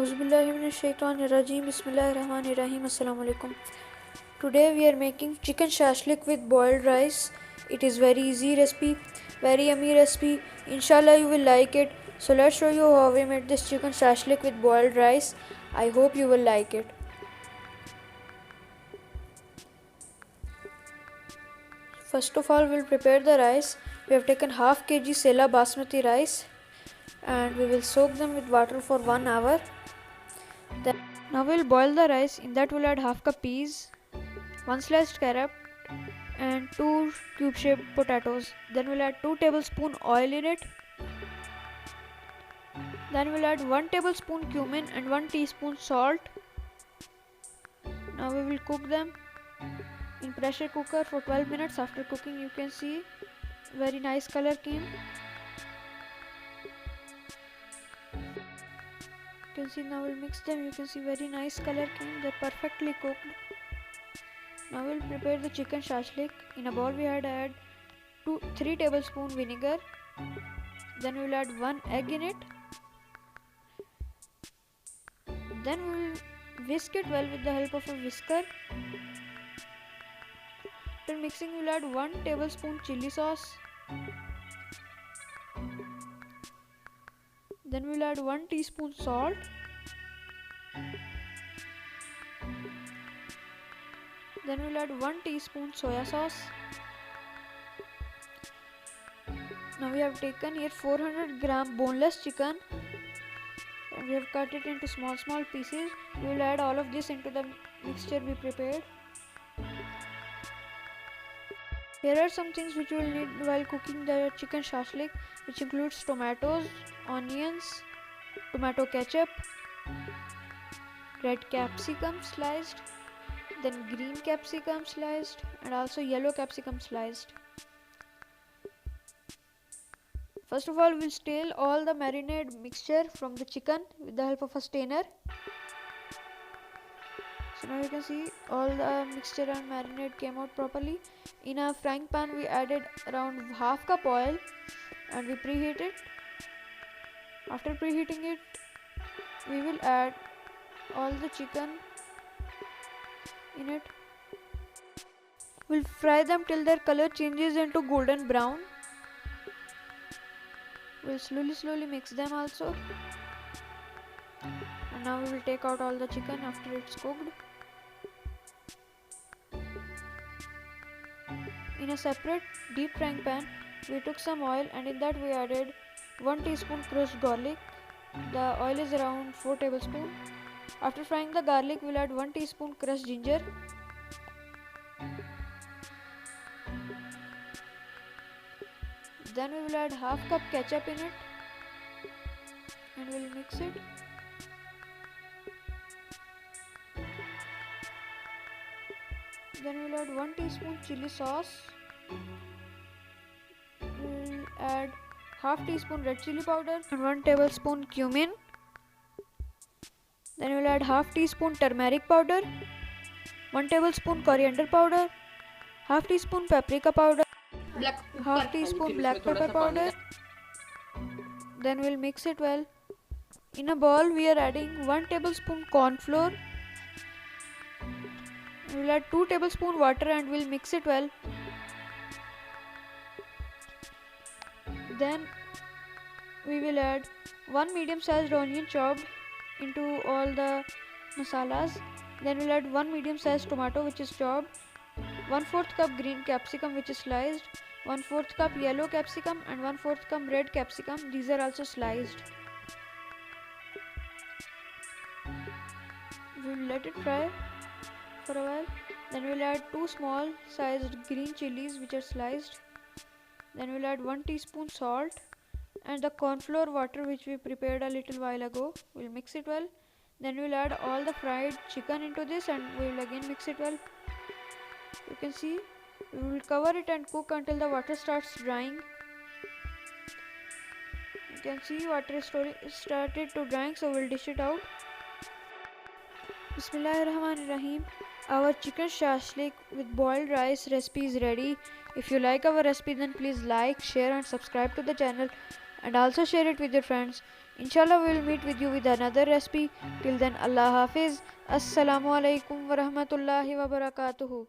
Auzubillahiminash-shaytanir-rajeem. Bismillahir-rahmanir-rahim. Assalamu alaikum. Today we are making chicken shashlik with boiled rice. It is very easy recipe, very yummy recipe. Inshallah you will like it. So let's show you how we made this chicken shashlik with boiled rice. I hope you will like it. First of all, we'll prepare the rice. We have taken half kg Sela basmati rice and we will soak them with water for 1 hour. Now we'll boil the rice. In that we'll add half cup peas, 1 sliced carrot and 2 cube shaped potatoes. Then we'll add 2 tablespoon oil in it. Then we'll add 1 tablespoon cumin and 1 teaspoon salt. Now we will cook them in pressure cooker for 12 minutes. After cooking, you can see very nice color came. You can see now we'll mix them. You can see very nice color came. They're perfectly cooked. Now we'll prepare the chicken shashlik. In a bowl we had add 3 tablespoon vinegar. Then we'll add 1 egg in it. Then we'll whisk it well with the help of a whisker. After mixing, we'll add 1 tablespoon chili sauce. Then we'll add 1 teaspoon salt. Then we'll add 1 teaspoon soya sauce. Now we have taken here 400 gram boneless chicken and we have cut it into small pieces. We will add all of this into the mixture we prepared. Here are some things which you will need while cooking the chicken shashlik, which includes tomatoes, onions, tomato ketchup, red capsicum sliced, then green capsicum sliced, and also yellow capsicum sliced. First of all, we'll steal all the marinade mixture from the chicken with the help of a strainer. So now you can see all the mixture and marinade came out properly. In a frying pan we added around half cup oil and we preheat it. After preheating it, we will add all the chicken in it. We'll fry them till their color changes into golden brown. We'll slowly mix them also. And now we will take out all the chicken after it's cooked. In a separate deep frying pan, we took some oil and in that we added 1 teaspoon crushed garlic. The oil is around 4 tablespoons. After frying the garlic, we'll add 1 teaspoon crushed ginger. Then we will add half cup ketchup in it and we'll mix it. Then we'll add 1 teaspoon chili sauce. We'll add half teaspoon red chili powder and 1 tablespoon cumin. Then we'll add half teaspoon turmeric powder, 1 tablespoon coriander powder, half teaspoon paprika powder, half teaspoon black pepper powder. Then we'll mix it well. In a bowl we are adding 1 tablespoon corn flour. We'll add 2 tablespoon water and we'll mix it well. Then we will add 1 medium sized onion chopped into all the masalas. Then we'll add 1 medium sized tomato which is chopped, 1/4 cup green capsicum which is sliced, 1/4 cup yellow capsicum and 1/4 cup red capsicum. These are also sliced. We'll let it fry for a while. Then we'll add 2 small sized green chilies which are sliced. Then we'll add 1 teaspoon salt and the corn flour water which we prepared a little while ago. We'll mix it well. Then we'll add all the fried chicken into this and we will again mix it well. You can see we will cover it and cook until the water starts drying. You can see water is started to drying, so we'll dish it out. Bismillahirrahmanirrahim. Our chicken shashlik with boiled rice recipe is ready. If you like our recipe, then please like, share and subscribe to the channel and also share it with your friends. Inshallah, we will meet with you with another recipe. Till then, Allah Hafiz. Assalamu alaikum wa rahmatullahi wa barakatuhu.